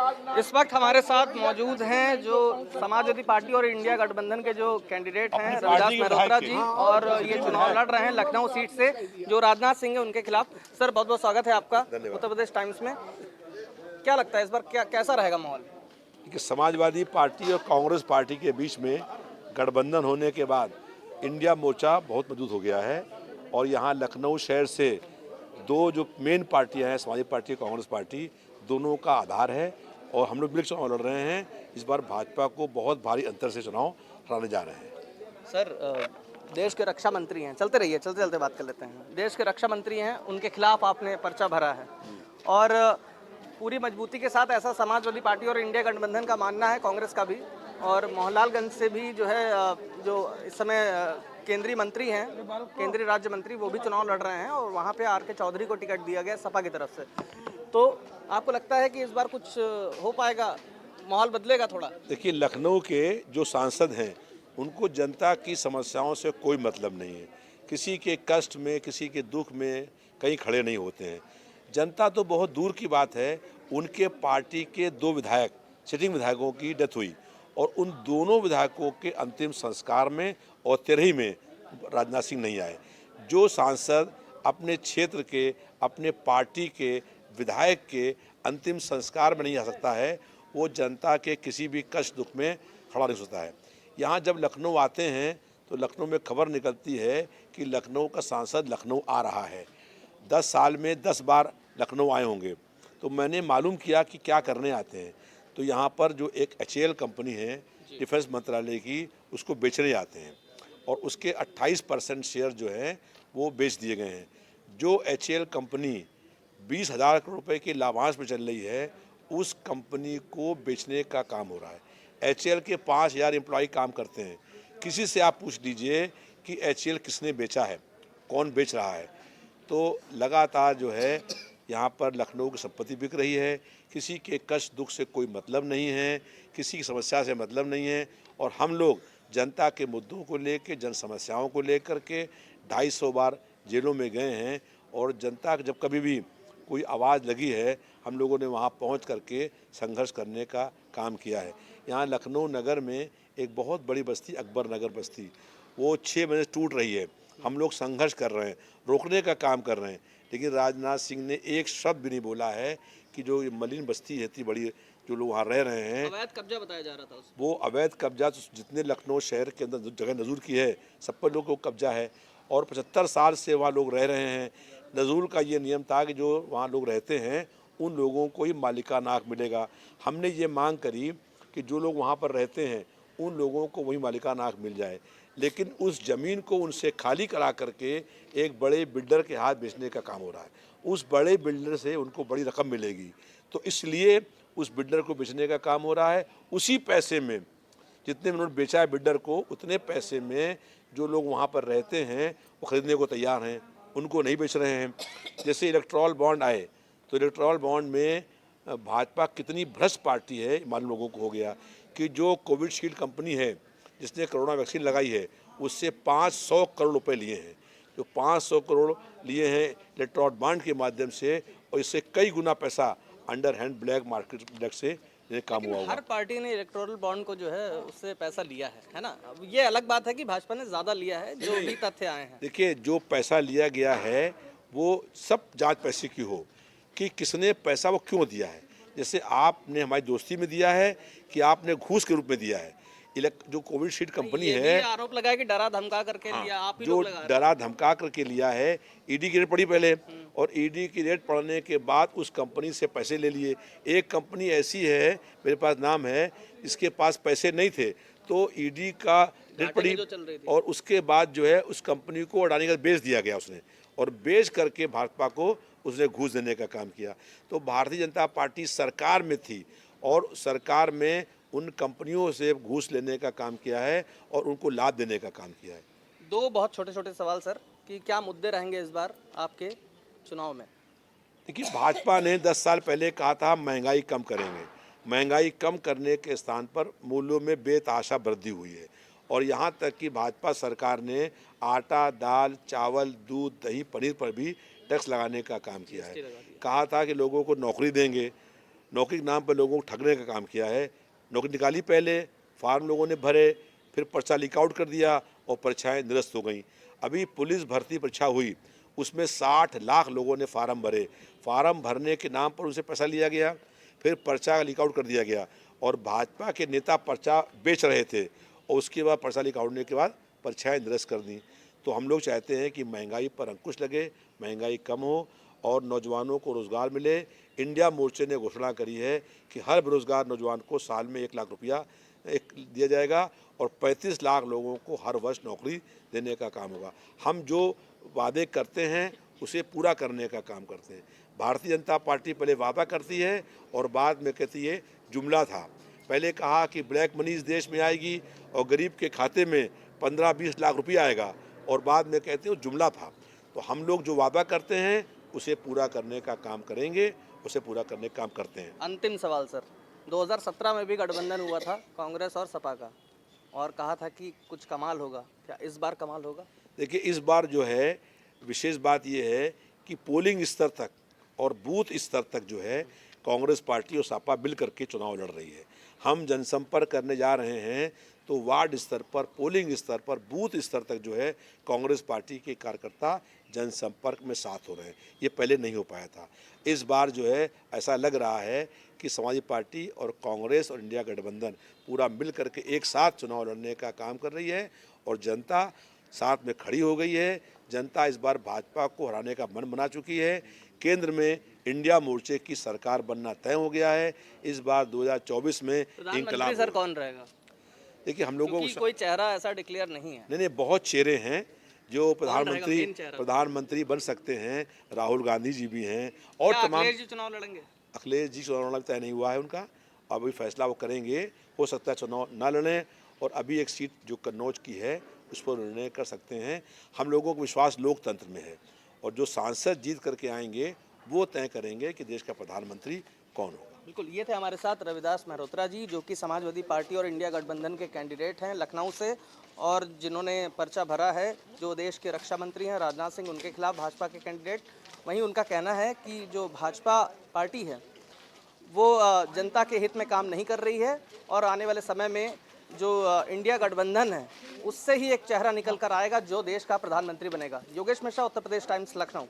इस वक्त हमारे साथ मौजूद हैं जो समाजवादी पार्टी और इंडिया गठबंधन के जो कैंडिडेट हैं रविदास मेहरोत्रा जी, और ये चुनाव लड़ रहे हैं लखनऊ सीट से जो राजनाथ सिंह है उनके खिलाफ। सर बहुत बहुत स्वागत है आपका उत्तर प्रदेश टाइम्स में। क्या लगता है इस बार कैसा रहेगा माहौल? कि समाजवादी पार्टी और कांग्रेस पार्टी के बीच में गठबंधन होने के बाद इंडिया मोर्चा बहुत मजबूत हो गया है और यहाँ लखनऊ शहर से दो जो मेन पार्टियां हैं, समाजवादी पार्टी और कांग्रेस पार्टी, दोनों का आधार है और हम लोग मिलकर चुनाव लड़ रहे हैं। इस बार भाजपा को बहुत भारी अंतर से चुनाव हराने जा रहे हैं। सर देश के रक्षा मंत्री हैं, चलते रहिए, चलते चलते बात कर लेते हैं। देश के रक्षा मंत्री हैं, उनके खिलाफ आपने पर्चा भरा है और पूरी मजबूती के साथ ऐसा समाजवादी पार्टी और इंडिया गठबंधन का मानना है, कांग्रेस का भी, और मोहनलालगंज से भी जो है जो इस समय केंद्रीय मंत्री हैं, केंद्रीय राज्य मंत्री, वो भी चुनाव लड़ रहे हैं और वहाँ पे आर के चौधरी को टिकट दिया गया सपा की तरफ से। तो आपको लगता है कि इस बार कुछ हो पाएगा, माहौल बदलेगा थोड़ा? देखिए, लखनऊ के जो सांसद हैं उनको जनता की समस्याओं से कोई मतलब नहीं है। किसी के कष्ट में, किसी के दुख में कहीं खड़े नहीं होते हैं। जनता तो बहुत दूर की बात है, उनके पार्टी के दो विधायक, सिटिंग विधायकों की डेथ हुई और उन दोनों विधायकों के अंतिम संस्कार में और तेरही में राजनाथ सिंह नहीं आए। जो सांसद अपने क्षेत्र के, अपने पार्टी के विधायक के अंतिम संस्कार में नहीं आ सकता है, वो जनता के किसी भी कष्ट दुख में खड़ा नहीं हो सकता है। यहाँ जब लखनऊ आते हैं तो लखनऊ में खबर निकलती है कि लखनऊ का सांसद लखनऊ आ रहा है। 10 साल में 10 बार लखनऊ आए होंगे। तो मैंने मालूम किया कि क्या करने आते हैं, तो यहाँ पर जो एक HAL कंपनी है डिफेंस मंत्रालय की, उसको बेचने आते हैं और उसके 28% शेयर जो हैं वो बेच दिए गए हैं। जो HAL कंपनी 20,000 करोड़ रुपए के लाभांश में चल रही है, उस कंपनी को बेचने का काम हो रहा है। HAL के 5,000 एम्प्लॉय काम करते हैं। किसी से आप पूछ लीजिए कि HAL किसने बेचा है, कौन बेच रहा है। तो लगातार जो है यहाँ पर लखनऊ की संपत्ति बिक रही है। किसी के कष्ट दुख से कोई मतलब नहीं है, किसी की समस्या से मतलब नहीं है और हम लोग जनता के मुद्दों को लेकर, जन समस्याओं को लेकर के 250 बार जेलों में गए हैं और जनता जब कभी भी कोई आवाज़ लगी है, हम लोगों ने वहाँ पहुँच करके संघर्ष करने का काम किया है। यहाँ लखनऊ नगर में एक बहुत बड़ी बस्ती, अकबर नगर बस्ती, वो 6 महीने से टूट रही है। हम लोग संघर्ष कर रहे हैं, रोकने का काम कर रहे हैं, लेकिन राजनाथ सिंह ने एक शब्द भी नहीं बोला है कि जो ये मलिन बस्ती है, इतनी बड़ी, जो लोग वहाँ रह रहे हैं, अवैध कब्जा बताया जा रहा था उसमें। वो अवैध कब्जा तो जितने लखनऊ शहर के अंदर जगह नज़ूर की है, सब पर लोगों को कब्जा है और 75 साल से वहाँ लोग रह रहे हैं। नज़ूर का ये नियम था कि जो वहाँ लोग रहते हैं उन लोगों को ही मालिकाना हक मिलेगा। हमने ये मांग करी कि जो लोग वहाँ पर रहते हैं उन लोगों को वही मालिकाना हक मिल जाए, लेकिन उस ज़मीन को उनसे खाली करा करके एक बड़े बिल्डर के हाथ बेचने का काम हो रहा है। उस बड़े बिल्डर से उनको बड़ी रकम मिलेगी, तो इसलिए उस बिल्डर को बेचने का काम हो रहा है। उसी पैसे में, जितने में उन्होंने बेचा है बिल्डर को, उतने पैसे में जो लोग वहाँ पर रहते हैं वो ख़रीदने को तैयार हैं, उनको नहीं बेच रहे हैं। जैसे इलेक्टोरल बॉन्ड आए तो इलेक्टोरल बॉन्ड में भाजपा कितनी भ्रष्ट पार्टी है मालूम लोगों को हो गया कि जो कोविशील्ड कंपनी है जिसने कोरोना वैक्सीन लगाई है, उससे 500 करोड़ रुपए लिए हैं। जो 500 करोड़ लिए हैं इलेक्टोरल बॉन्ड के माध्यम से, और इससे कई गुना पैसा अंडर हैंड ब्लैक मार्केट से ये काम हुआ हर पार्टी ने इलेक्टोरल बॉन्ड को जो है उससे पैसा लिया है ना। अब ये अलग बात है कि भाजपा ने ज्यादा लिया है, जो भी तथ्य आए हैं। देखिए, जो पैसा लिया गया है वो सब जांच पैसे की हो कि किसने पैसा वो क्यों दिया है। जैसे आपने हमारी दोस्ती में दिया है कि आपने घूस के रूप में दिया है। जो कोविशील्ड कंपनी ये है, भी आरोप लगाया कि डरा धमका करके लिया, आप ही जो लोग लगा रहे डरा धमका करके लिया है, ईडी की रेड पड़ी पहले और ईडी की रेड पड़ने के बाद उस कंपनी से पैसे ले लिए। एक कंपनी ऐसी है, मेरे पास नाम है, इसके पास पैसे नहीं थे तो ईडी का रेड पड़ी और उसके बाद जो है उस कंपनी को अडानी का बेच दिया गया उसने, और बेच करके भाजपा को उसने घूस देने का काम किया। तो भारतीय जनता पार्टी सरकार में थी और सरकार में उन कंपनियों से घूस लेने का काम किया है और उनको लाभ देने का काम किया है। दो बहुत छोटे छोटे सवाल सर, कि क्या मुद्दे रहेंगे इस बार आपके चुनाव में? देखिए, भाजपा ने 10 साल पहले कहा था महंगाई कम करेंगे। महंगाई कम करने के स्थान पर मूल्यों में बेतहाशा वृद्धि हुई है और यहाँ तक कि भाजपा सरकार ने आटा, दाल, चावल, दूध, दही, पनीर पर भी टैक्स लगाने का काम किया है। कहा था कि लोगों को नौकरी देंगे, नौकरी के नाम पर लोगों को ठगने का काम किया है। नौकरी निकाली पहले, फार्म लोगों ने भरे, फिर पर्चा लीक आउट कर दिया और परीक्षाएं निरस्त हो गई। अभी पुलिस भर्ती परीक्षा हुई, उसमें 60 लाख लोगों ने फार्म भरे। फार्म भरने के नाम पर उनसे पैसा लिया गया, फिर पर्चा लीक आउट कर दिया गया और भाजपा के नेता पर्चा बेच रहे थे और उसके बाद पर्चा लीक आउट होने के बाद परीक्षाएं निरस्त कर दी। तो हम लोग चाहते हैं कि महंगाई पर अंकुश लगे, महंगाई कम हो और नौजवानों को रोज़गार मिले। इंडिया मोर्चे ने घोषणा करी है कि हर बेरोजगार नौजवान को साल में 1 लाख रुपया दिया जाएगा और 35 लाख लोगों को हर वर्ष नौकरी देने का काम होगा। हम जो वादे करते हैं उसे पूरा करने का काम करते हैं। भारतीय जनता पार्टी पहले वादा करती है और बाद में कहती है जुमला था। पहले कहा कि ब्लैक मनी इस देश में आएगी और गरीब के खाते में 15-20 लाख रुपया आएगा और बाद में कहते हो जुमला था। तो हम लोग जो वादा करते हैं उसे पूरा करने का काम करेंगे, उसे पूरा करने का काम करते हैं। अंतिम सवाल सर, 2017 में भी गठबंधन हुआ था कांग्रेस और सपा का, और कहा था कि कुछ कमाल होगा, क्या इस बार कमाल होगा? देखिए, इस बार जो है विशेष बात ये है कि पोलिंग स्तर तक और बूथ स्तर तक जो है कांग्रेस पार्टी और सपा मिल करके चुनाव लड़ रही है। हम जनसंपर्क करने जा रहे हैं तो वार्ड स्तर पर, पोलिंग स्तर पर, बूथ स्तर तक जो है कांग्रेस पार्टी के कार्यकर्ता जनसंपर्क में साथ हो रहे हैं। ये पहले नहीं हो पाया था। इस बार जो है ऐसा लग रहा है कि समाजवादी पार्टी और कांग्रेस और इंडिया गठबंधन पूरा मिल करके एक साथ चुनाव लड़ने का काम कर रही है और जनता साथ में खड़ी हो गई है। जनता इस बार भाजपा को हराने का मन बना चुकी है। केंद्र में इंडिया मोर्चे की सरकार बनना तय हो गया है। इस बार 2024 में प्रधानमंत्री सर कौन रहेगा? देखिए, हम लोगों कोई चेहरा ऐसा डिक्लेयर नहीं है। नहीं, बहुत चेहरे हैं जो मेन चेहरा? प्रधानमंत्री बन सकते हैं। राहुल गांधी जी भी हैं और तमाम। अखिलेश जी चुनाव लड़ेंगे? अखिलेश जी चुनाव लड़ना तय नहीं हुआ है उनका, अभी फैसला वो करेंगे। हो सकता है चुनाव ना लड़ें और अभी एक सीट जो कन्नौज की है उस पर निर्णय कर सकते हैं। हम लोगों को विश्वास लोकतंत्र में है और जो सांसद जीत करके आएंगे वो तय करेंगे कि देश का प्रधानमंत्री कौन होगा। बिल्कुल, ये थे हमारे साथ रविदास मेहरोत्रा जी, जो कि समाजवादी पार्टी और इंडिया गठबंधन के कैंडिडेट हैं लखनऊ से, और जिन्होंने पर्चा भरा है, जो देश के रक्षा मंत्री हैं राजनाथ सिंह, उनके खिलाफ भाजपा के कैंडिडेट। वहीं उनका कहना है कि जो भाजपा पार्टी है वो जनता के हित में काम नहीं कर रही है और आने वाले समय में जो इंडिया गठबंधन है उससे ही एक चेहरा निकल कर आएगा जो देश का प्रधानमंत्री बनेगा। योगेश मिश्रा, उत्तर प्रदेश टाइम्स, लखनऊ।